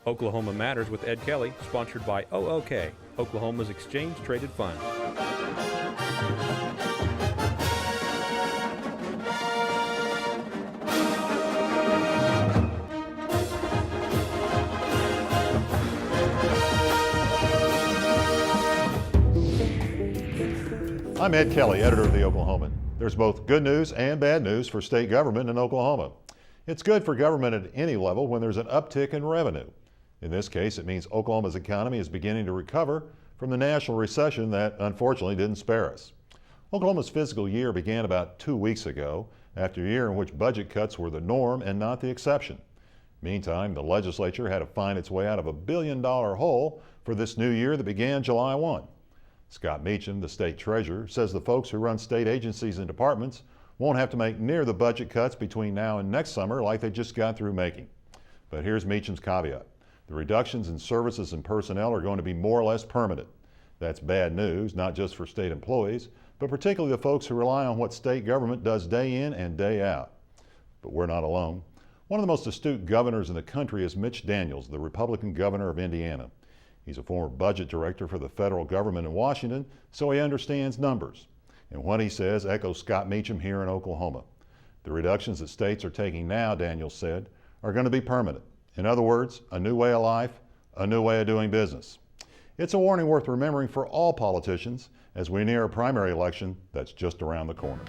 Oklahoma Matters with Ed Kelley, sponsored by OOK, Oklahoma's exchange-traded fund. I'm Ed Kelley, editor of The Oklahoman. There's both good news and bad news for state government in Oklahoma. It's good for government at any level when there's an uptick in revenue. In this case, it means Oklahoma's economy is beginning to recover from the national recession that unfortunately didn't spare us. Oklahoma's fiscal year began about 2 weeks ago, after a year in which budget cuts were the norm and not the exception. Meantime, the legislature had to find its way out of a $1 billion hole for this new year that began July 1. Scott Meacham, the state treasurer, says the folks who run state agencies and departments won't have to make near the budget cuts between now and next summer like they just got through making. But here's Meacham's caveat. The reductions in services and personnel are going to be more or less permanent. That's bad news, not just for state employees, but particularly the folks who rely on what state government does day in and day out. But we're not alone. One of the most astute governors in the country is Mitch Daniels, the Republican governor of Indiana. He's a former budget director for the federal government in Washington, so he understands numbers. And what he says echoes Scott Meacham here in Oklahoma. The reductions that states are taking now, Daniels said, are going to be permanent. In other words, a new way of life, a new way of doing business. It's a warning worth remembering for all politicians as we near a primary election that's just around the corner.